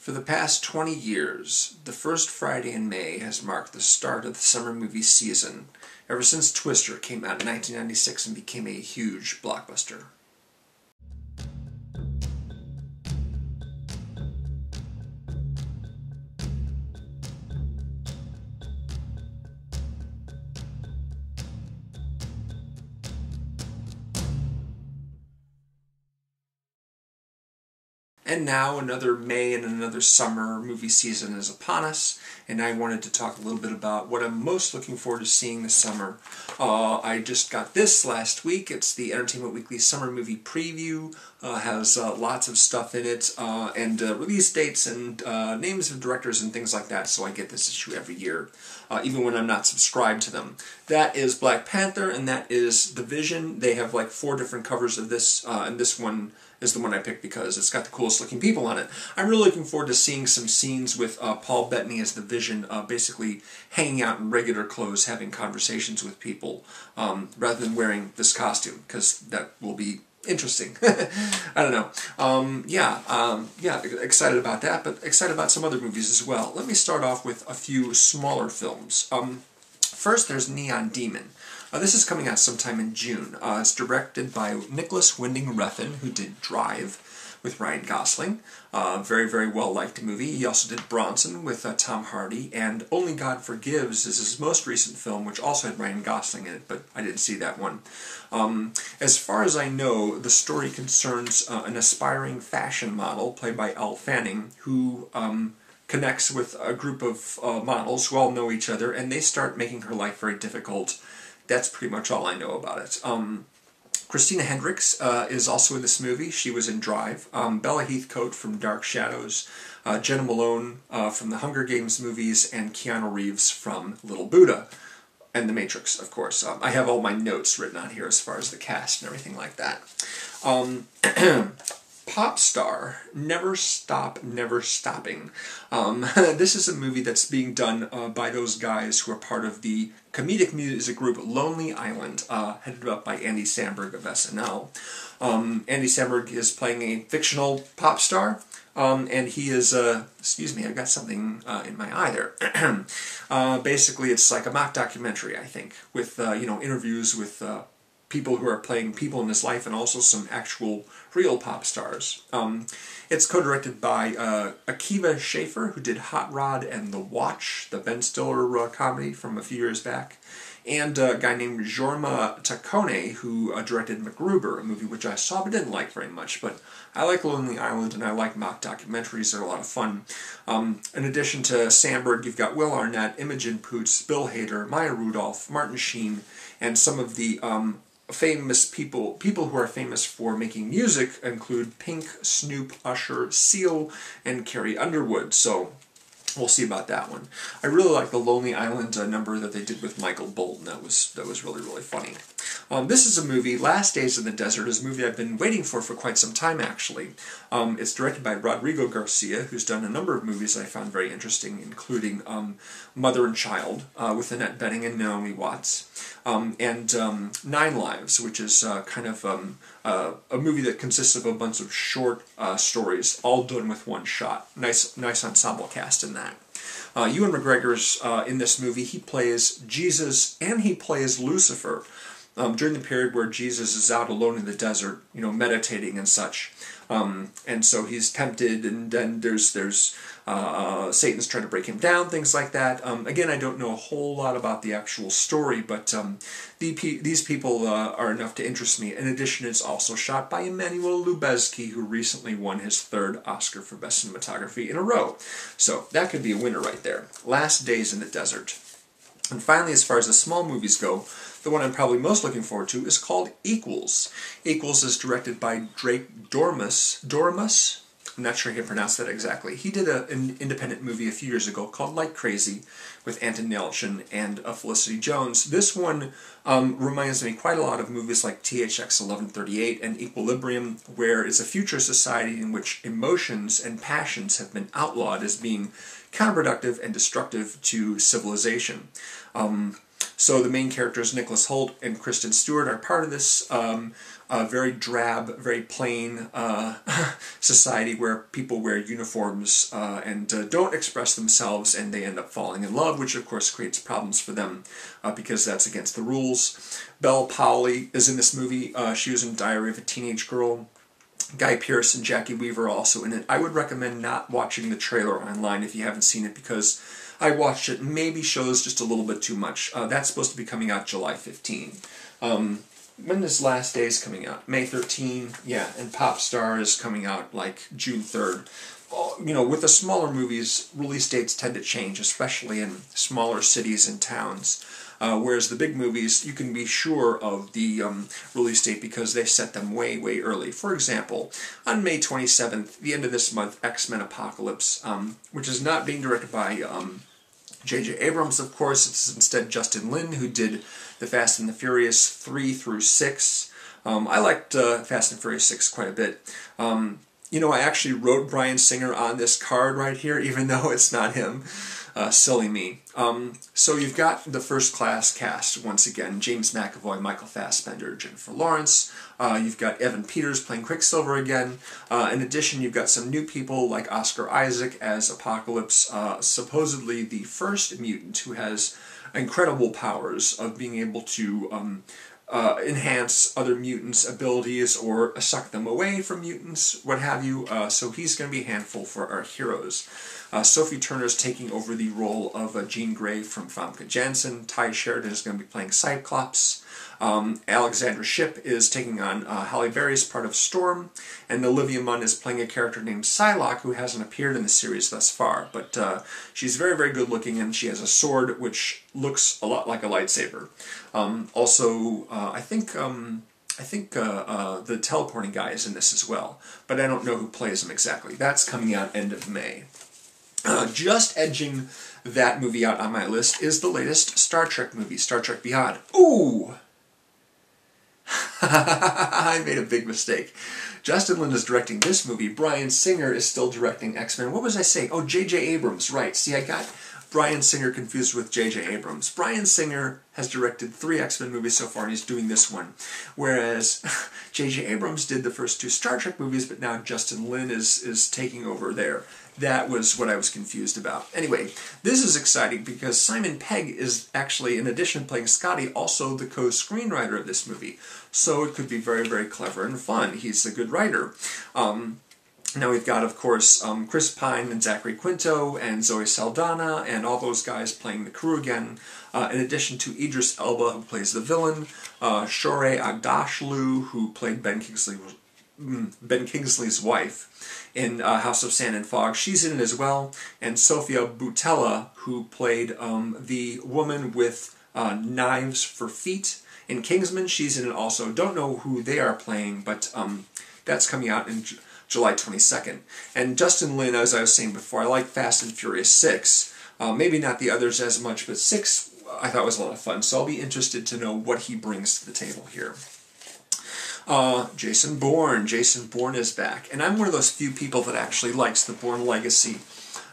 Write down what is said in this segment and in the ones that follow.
For the past 20 years, the first Friday in May has marked the start of the summer movie season, ever since Twister came out in 1996 and became a huge blockbuster. And now another May and another summer movie season is upon us, and I wanted to talk a little bit about what I'm most looking forward to seeing this summer. I just got this last week. It's the Entertainment Weekly Summer Movie Preview. Has lots of stuff in it, and release dates and names of directors and things like that, so I get this issue every year, even when I'm not subscribed to them. That is Black Panther, and that is The Vision. They have like 4 different covers of this, and this one is the one I picked because it's got the coolest looking people on it. I'm really looking forward to seeing some scenes with Paul Bettany as the Vision, basically hanging out in regular clothes, having conversations with people, rather than wearing this costume, because that will be interesting. I don't know. Yeah, excited about that, but excited about some other movies as well. Let me start off with a few smaller films. First, there's Neon Demon. This is coming out sometime in June. It's directed by Nicholas Winding Refn, who did Drive with Ryan Gosling. Very, very well-liked movie. He also did Bronson with Tom Hardy, and Only God Forgives is his most recent film, which also had Ryan Gosling in it, but I didn't see that one. As far as I know, the story concerns an aspiring fashion model, played by Elle Fanning, who connects with a group of models who all know each other, and they start making her life very difficult. That's pretty much all I know about it. Christina Hendricks is also in this movie. She was in Drive. Bella Heathcote from Dark Shadows. Jenna Malone from the Hunger Games movies. And Keanu Reeves from Little Buddha. And The Matrix, of course. I have all my notes written on here as far as the cast and everything like that. Pop Star, Never Stop, Never Stopping. This is a movie that's being done by those guys who are part of the comedic music group Lonely Island, headed up by Andy Samberg of SNL. Andy Samberg is playing a fictional pop star, and he is, excuse me, I've got something in my eye there. Basically, it's like a mock documentary, I think, with, interviews with people who are playing people in his life, and also some actual real pop stars. It's co-directed by Akiva Schaffer, who did Hot Rod and The Watch, the Ben Stiller comedy from a few years back, and a guy named Jorma Taccone, who directed MacGruber, a movie which I saw but didn't like very much, but I like Lonely Island and I like mock documentaries. They're a lot of fun. In addition to Samberg, you've got Will Arnett, Imogen Poots, Bill Hader, Maya Rudolph, Martin Sheen, and some of the famous people who are famous for making music include Pink, Snoop, Usher, Seal, and Carrie Underwood. So we'll see about that one. I really like the Lonely Island number that they did with Michael Bolton. That was really, really funny. This is a movie, Last Days in the Desert, is a movie I've been waiting for quite some time, actually. It's directed by Rodrigo Garcia, who's done a number of movies I found very interesting, including Mother and Child, with Annette Bening and Naomi Watts, and 9 Lives, which is kind of a movie that consists of a bunch of short stories, all done with one shot. Nice ensemble cast in that. Ewan McGregor's in this movie. He plays Jesus and he plays Lucifer during the period where Jesus is out alone in the desert, meditating and such. And so he's tempted, and then there's Satan's trying to break him down, things like that. Again, I don't know a whole lot about the actual story, but these people are enough to interest me. In addition, it's also shot by Emmanuel Lubezki, who recently won his 3rd Oscar for Best Cinematography in a row. So that could be a winner right there. Last Days in the Desert. And finally, as far as the small movies go, the one I'm probably most looking forward to is called Equals. Equals is directed by Drake Doremus. I'm not sure I can pronounce that exactly. He did an independent movie a few years ago called Like Crazy with Anton Yelchin and Felicity Jones. This one reminds me quite a lot of movies like THX 1138 and Equilibrium, where it's a future society in which emotions and passions have been outlawed as being counterproductive and destructive to civilization. So the main characters, Nicholas Hoult and Kristen Stewart, are part of this very drab, very plain society where people wear uniforms and don't express themselves, and they end up falling in love, which of course creates problems for them because that's against the rules. Belle Powley is in this movie. She was in Diary of a Teenage Girl. Guy Pearce and Jackie Weaver are also in it. I would recommend not watching the trailer online if you haven't seen it, because I watched it, maybe shows just a little bit too much. That's supposed to be coming out July 15. When is Last Days coming out? May 13? Yeah, and Pop Star is coming out like June 3rd. You know, with the smaller movies, release dates tend to change, especially in smaller cities and towns. Whereas the big movies, you can be sure of the release date because they set them way, way early. For example, on May 27th, the end of this month, X-Men Apocalypse, which is not being directed by J.J. Abrams, of course. It's instead Justin Lin, who did the Fast and the Furious 3 through 6. I liked Fast and Furious 6 quite a bit. You know, I actually wrote Bryan Singer on this card right here, even though it's not him. Silly me. So you've got the first-class cast once again: James McAvoy, Michael Fassbender, Jennifer Lawrence. You've got Evan Peters playing Quicksilver again. In addition, you've got some new people like Oscar Isaac as Apocalypse, supposedly the first mutant who has incredible powers of being able to enhance other mutants' abilities or suck them away from mutants, what have you. So he's going to be a handful for our heroes. Sophie Turner's taking over the role of Jean Grey from Famke Janssen. Ty Sheridan is going to be playing Cyclops. Alexandra Shipp is taking on Halle Berry's part of Storm, and Olivia Munn is playing a character named Psylocke, who hasn't appeared in the series thus far, but she's very, very good looking, and she has a sword which looks a lot like a lightsaber. Also, I think the teleporting guy is in this as well, but I don't know who plays him exactly. That's coming out end of May. Just edging that movie out on my list is the latest Star Trek movie, Star Trek Beyond. Ooh! I made a big mistake. Justin Lin is directing this movie. Bryan Singer is still directing X-Men. What was I saying? Oh, J.J. Abrams. Right. See, I got Bryan Singer confused with J.J. Abrams. Bryan Singer has directed 3 X-Men movies so far, and he's doing this one. Whereas J.J. Abrams did the first 2 Star Trek movies, but now Justin Lin is taking over there. That was what I was confused about. Anyway, this is exciting because Simon Pegg is actually, in addition to playing Scotty, also the co-screenwriter of this movie. So it could be very, very clever and fun. He's a good writer. Now we've got, of course, Chris Pine and Zachary Quinto and Zoe Saldana and all those guys playing the crew again, in addition to Idris Elba, who plays the villain, Shohreh Aghdashloo, who played Ben Kingsley's wife in House of Sand and Fog. She's in it as well, and Sofia Boutella, who played the woman with knives for feet in Kingsman. She's in it also. Don't know who they are playing, but that's coming out in July 22nd. And Justin Lin, as I was saying before, I like Fast and Furious 6. Maybe not the others as much, but 6 I thought was a lot of fun, so I'll be interested to know what he brings to the table here. Jason Bourne. Jason Bourne is back. And I'm one of those few people that actually likes the Bourne Legacy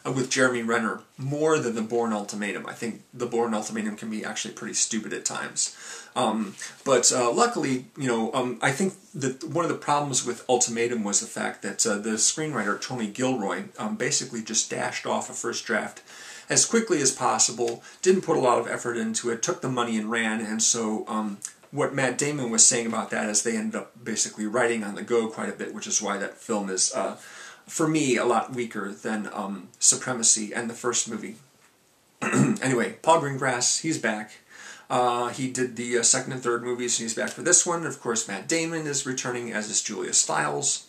with Jeremy Renner more than the Bourne Ultimatum. I think the Bourne Ultimatum can be actually pretty stupid at times. But luckily, you know, I think that one of the problems with Ultimatum was the fact that the screenwriter, Tony Gilroy, basically just dashed off a first draft as quickly as possible, didn't put a lot of effort into it, took the money and ran, and so what Matt Damon was saying about that is they ended up basically writing on the go quite a bit, which is why that film is, for me, a lot weaker than Supremacy and the first movie. Anyway, Paul Greengrass, he's back. He did the second and third movies, and he's back for this one. Of course, Matt Damon is returning, as is Julia Stiles.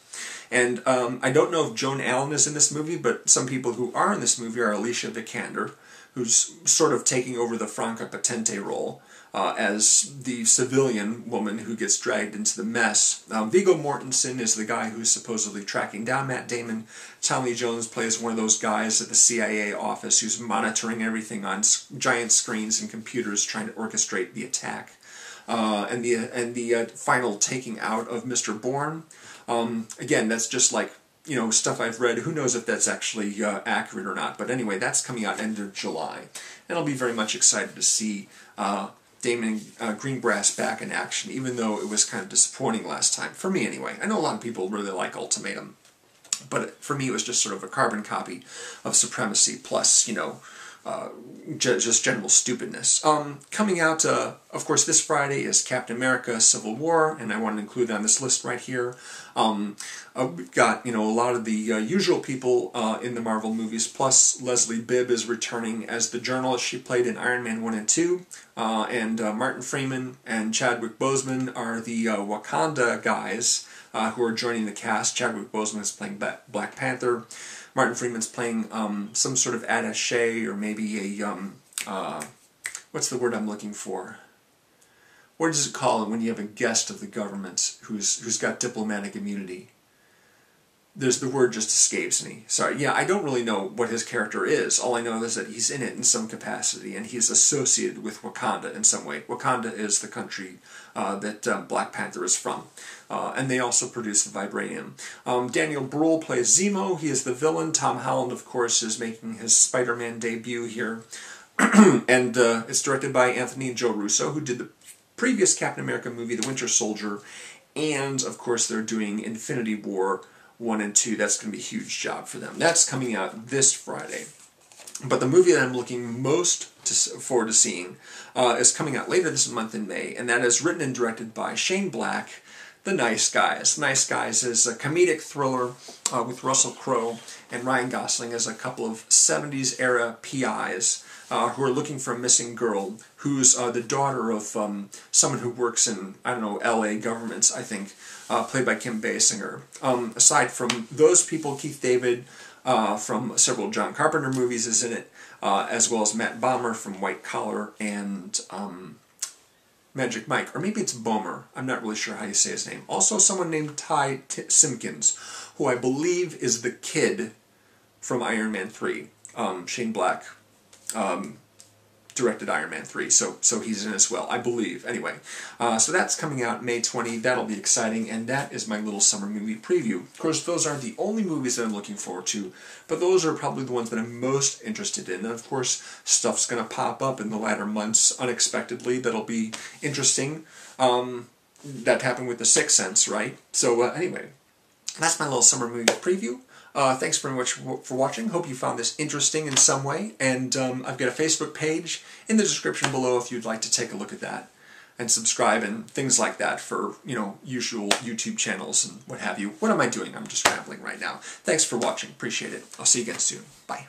And I don't know if Joan Allen is in this movie, but some people who are in this movie are Alicia Vikander, who's sort of taking over the Franca Potente role as the civilian woman who gets dragged into the mess. Viggo Mortensen is the guy who's supposedly tracking down Matt Damon. Tommy Lee Jones plays one of those guys at the CIA office who's monitoring everything on giant screens and computers trying to orchestrate the attack. And the final taking out of Mr. Bourne. Again, that's just like, you know, stuff I've read. Who knows if that's actually accurate or not. But anyway, that's coming out end of July. And I'll be very much excited to see Damon Greengrass back in action, even though it was kind of disappointing last time, for me anyway. I know a lot of people really like Ultimatum, but for me it was just sort of a carbon copy of Supremacy plus, you know, just general stupidness. Coming out, of course, this Friday is Captain America: Civil War, and I want to include that on this list right here. We've got, you know, a lot of the usual people in the Marvel movies, plus Leslie Bibb is returning as the journalist she played in Iron Man 1 and 2, and Martin Freeman and Chadwick Boseman are the Wakanda guys who are joining the cast. Chadwick Boseman is playing Black Panther. Martin Freeman's playing some sort of attaché, or maybe a, what's the word I'm looking for? What does it call it when you have a guest of the government who's got diplomatic immunity? The word just escapes me. Sorry, yeah, I don't really know what his character is. All I know is that he's in it in some capacity, and he's associated with Wakanda in some way. Wakanda is the country that Black Panther is from. And they also produce the Vibranium. Daniel Bruhl plays Zemo. He is the villain. Tom Holland, of course, is making his Spider-Man debut here. And it's directed by Anthony and Joe Russo, who did the previous Captain America movie, The Winter Soldier. And, of course, they're doing Infinity War 1 and 2. That's going to be a huge job for them. That's coming out this Friday. But the movie that I'm looking most forward to seeing is coming out later this month in May, and that is written and directed by Shane Black, The Nice Guys. Nice Guys is a comedic thriller with Russell Crowe and Ryan Gosling as a couple of 70s-era PIs who are looking for a missing girl who's the daughter of someone who works in, I don't know, L.A. governments, I think, played by Kim Basinger. Aside from those people, Keith David from several John Carpenter movies is in it, as well as Matt Bomer from White Collar and Magic Mike, or maybe it's Bomer. I'm not really sure how you say his name. Also someone named Ty Simpkins, who I believe is the kid from Iron Man 3. Shane Black directed Iron Man 3, so he's in as well, I believe. Anyway, so that's coming out May 20. That'll be exciting, and that is my little summer movie preview. Of course, those aren't the only movies that I'm looking forward to, but those are probably the ones that I'm most interested in. And of course, stuff's going to pop up in the latter months unexpectedly that'll be interesting. That happened with The Sixth Sense, right? So anyway, that's my little summer movie preview. Thanks very much for watching. Hope you found this interesting in some way. And I've got a Facebook page in the description below if you'd like to take a look at that. And subscribe and things like that for, you know, usual YouTube channels and what have you. What am I doing? I'm just rambling right now. Thanks for watching. Appreciate it. I'll see you again soon. Bye.